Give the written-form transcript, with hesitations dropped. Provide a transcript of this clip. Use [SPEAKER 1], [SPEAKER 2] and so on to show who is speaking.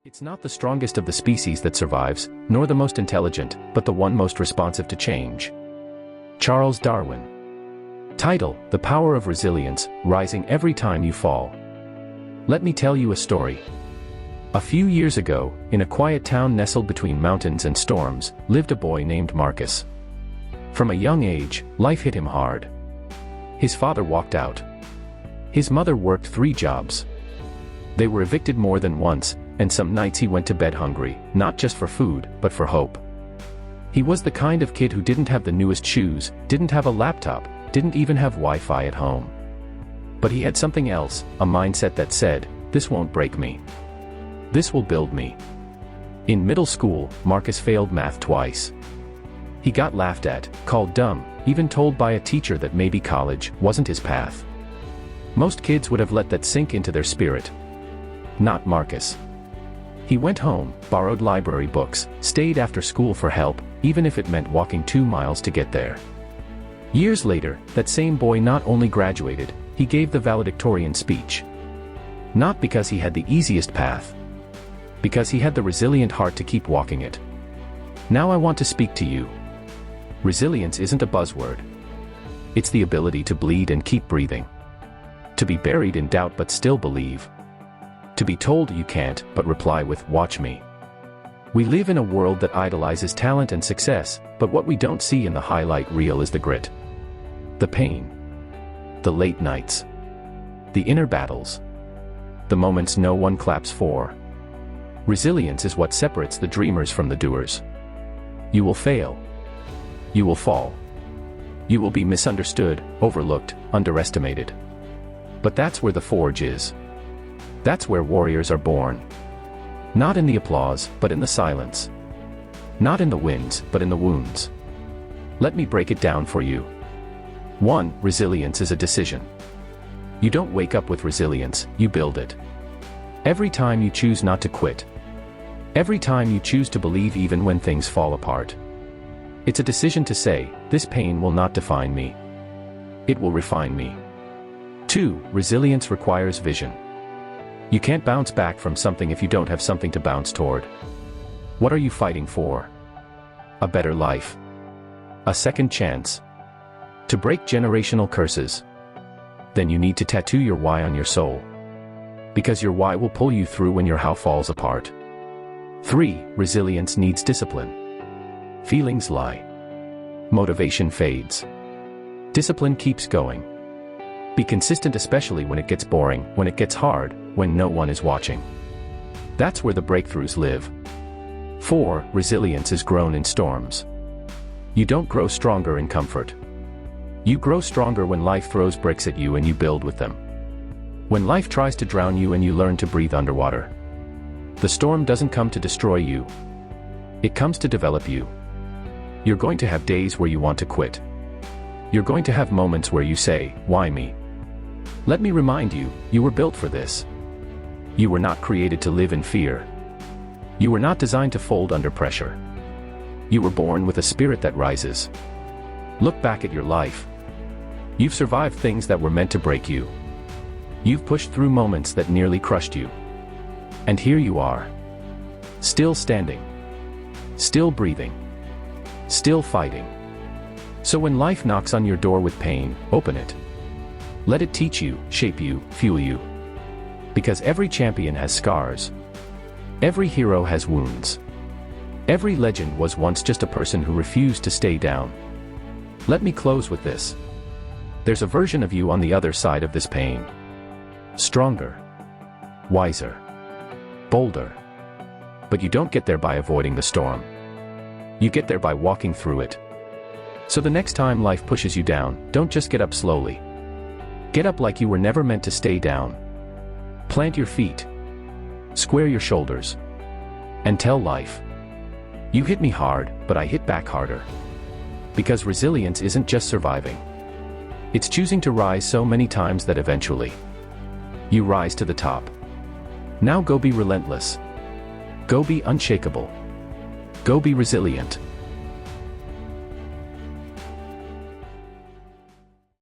[SPEAKER 1] It's not the strongest of the species that survives, nor the most intelligent, but the one most responsive to change. Charles Darwin. Title: The Power of Resilience, Rising Every Time You Fall. Let me tell you a story. A few years ago, in a quiet town nestled between mountains and storms, lived a boy named Marcus. From a young age, life hit him hard. His father walked out. His mother worked 3 jobs. They were evicted more than once, and some nights he went to bed hungry, not just for food, but for hope. He was the kind of kid who didn't have the newest shoes, didn't have a laptop, didn't even have Wi-Fi at home. But he had something else, a mindset that said, "This won't break me. This will build me." In middle school, Marcus failed math twice. He got laughed at, called dumb, even told by a teacher that maybe college wasn't his path. Most kids would have let that sink into their spirit. Not Marcus. He went home, borrowed library books, stayed after school for help, even if it meant walking 2 miles to get there. Years later, that same boy not only graduated, he gave the valedictorian speech. Not because he had the easiest path. Because he had the resilient heart to keep walking it. Now I want to speak to you. Resilience isn't a buzzword. It's the ability to bleed and keep breathing. To be buried in doubt but still believe. To be told you can't, but reply with, "Watch me." We live in a world that idolizes talent and success, but what we don't see in the highlight reel is the grit. The pain. The late nights. The inner battles. The moments no one claps for. Resilience is what separates the dreamers from the doers. You will fail. You will fall. You will be misunderstood, overlooked, underestimated. But that's where the forge is. That's where warriors are born. Not in the applause, but in the silence. Not in the wins, but in the wounds. Let me break it down for you. 1. Resilience is a decision. You don't wake up with resilience, you build it. Every time you choose not to quit. Every time you choose to believe even when things fall apart. It's a decision to say, "This pain will not define me. It will refine me." 2. Resilience requires vision. You can't bounce back from something if you don't have something to bounce toward. What are you fighting for? A better life? A second chance? To break generational curses? Then you need to tattoo your why on your soul. Because your why will pull you through when your how falls apart. 3. Resilience needs discipline. Feelings lie. Motivation fades. Discipline keeps going. Be consistent, especially when it gets boring, when it gets hard, when no one is watching. That's where the breakthroughs live. 4. Resilience is grown in storms. You don't grow stronger in comfort. You grow stronger when life throws bricks at you and you build with them. When life tries to drown you and you learn to breathe underwater. The storm doesn't come to destroy you. It comes to develop you. You're going to have days where you want to quit. You're going to have moments where you say, "Why me?" Let me remind you, you were built for this. You were not created to live in fear. You were not designed to fold under pressure. You were born with a spirit that rises. Look back at your life. You've survived things that were meant to break you. You've pushed through moments that nearly crushed you. And here you are. Still standing. Still breathing. Still fighting. So when life knocks on your door with pain, open it. Let it teach you, shape you, fuel you. Because every champion has scars. Every hero has wounds. Every legend was once just a person who refused to stay down. Let me close with this. There's a version of you on the other side of this pain. Stronger. Wiser. Bolder. But you don't get there by avoiding the storm. You get there by walking through it. So the next time life pushes you down, don't just get up slowly. Get up like you were never meant to stay down. Plant your feet. Square your shoulders. And tell life, "You hit me hard, but I hit back harder." Because resilience isn't just surviving. It's choosing to rise so many times that eventually, you rise to the top. Now go be relentless. Go be unshakable. Go be resilient.